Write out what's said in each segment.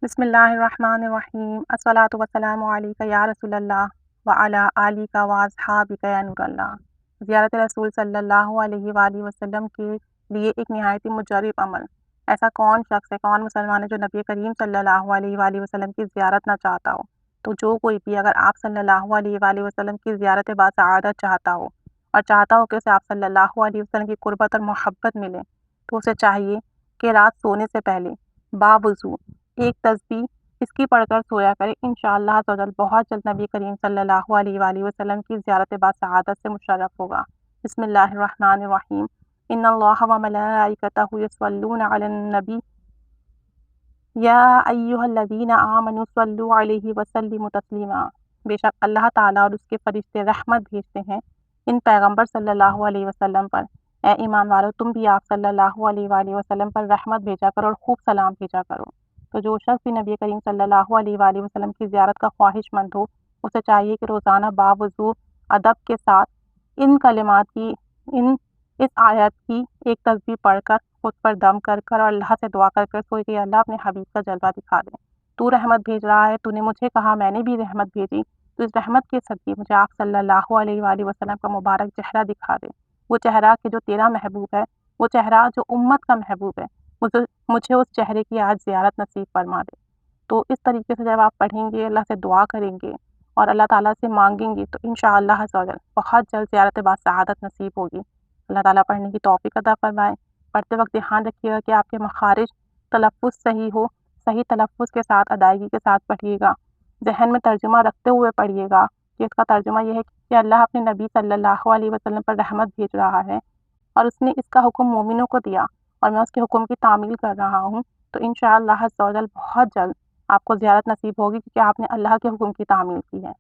بسم اللہ الرحمن الرحیم الصلاۃ والسلام علیک یا رسول اللہ وعلی آلک و اصحابک یا نور اللہ۔ زیارت رسول صلی اللہ علیہ وآلہ وسلم کے لیے ایک نہایت مجرب عمل۔ ایسا کون شخص ہے، کون مسلمان ہے جو نبی کریم صلی اللہ علیہ وآلہ وسلم کی زیارت نہ چاہتا ہو؟ تو جو کوئی بھی اگر آپ صلی اللہ علیہ وآلہ وسلم کی زیارت باسعادت چاہتا ہو اور چاہتا ہو کہ اسے آپ صلی اللہ علیہ وسلم کی قربت اور محبت ملے، تو اسے چاہیے کہ رات سونے سے پہلے باوضو ایک تسبیح اس کی پڑھ کر سویا کرے۔ انشاءاللہ عز و جل بہت جلد نبی کریم صلی اللہ علیہ وآلہ وسلم کی زیارت باسعادت سے مشرف ہوگا۔ بسم اللہ الرحمن الرحیم۔ ان اللہ و ملائکتہ یصلون علی النبی یا ایھا الذین آمنوا صلوا علیہ وسلموا تسلیما۔ بے شک اللہ تعالیٰ اور اس کے فرشتے رحمت بھیجتے ہیں ان پیغمبر صلی اللہ علیہ وسلم پر۔ اے ایمان والو، تم بھی آپ صلی اللہ علیہ وآلہ وسلم پر رحمت بھیجا کرو اور خوب سلام بھیجا کرو۔ تو جو شخص بھی نبی کریم صلی اللہ علیہ وآلہ وسلم کی زیارت کا خواہش مند ہو، اسے چاہیے کہ روزانہ باوضو ادب کے ساتھ ان کلمات کی، اس آیت کی ایک تسبیح پڑھ کر، خود پر دم کر کر اور اللہ سے دعا کر کر سوئے کہ اللہ اپنے حبیب کا جلوہ دکھا دے۔ تو رحمت بھیج رہا ہے، تو نے مجھے کہا میں نے بھی رحمت بھیجی، تو اس رحمت کے صدقے مجھے آپ صلی اللہ علیہ وآلہ وسلم کا مبارک چہرہ دکھا دے، وہ چہرہ کہ جو تیرا محبوب ہے، وہ چہرہ جو امت کا محبوب ہے، مجھے اس چہرے کی آج زیارت نصیب فرما دے۔ تو اس طریقے سے جب آپ پڑھیں گے، اللہ سے دعا کریں گے اور اللہ تعالیٰ سے مانگیں گے، تو انشاءاللہ عز و جل بہت جلد زیارت باسعادت نصیب ہوگی۔ اللہ تعالیٰ پڑھنے کی توفیق عطا فرمائے۔ پڑھتے وقت دھیان رکھیے گا کہ آپ کے مخارج تلفظ صحیح ہو، صحیح تلفظ کے ساتھ ادائیگی کے ساتھ پڑھیے گا۔ ذہن میں ترجمہ رکھتے ہوئے پڑھیے گا کہ اس کا ترجمہ یہ ہے کہ اللہ اپنے نبی صلی اللہ علیہ وسلم پر رحمت بھیج رہا ہے اور اس نے اس کا حکم مومنوں کو دیا اور میں اس کے حکم کی تعمیل کر رہا ہوں، تو انشاءاللہ عز و جل بہت جلد آپ کو زیارت نصیب ہوگی کیونکہ آپ نے اللہ کے حکم کی تعمیل کی ہے۔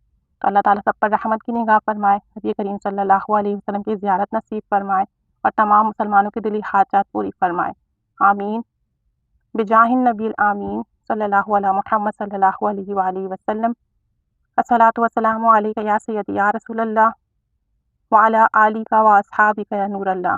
تو اللہ تعالیٰ سب پر رحمت کی نگاہ فرمائے، نبی کریم صلی اللہ علیہ وسلم کی زیارت نصیب فرمائے اور تمام مسلمانوں کی دلی حاجات پوری فرمائے۔ آمین بجاہ النبی الامین صلی اللہ علیہ محمد صلی اللہ علیہ وآلہ وسلم۔ الصلاۃ والسلام علیک یا سیدی یا رسول اللہ وعلی آلک و اصحابک یا نور اللہ۔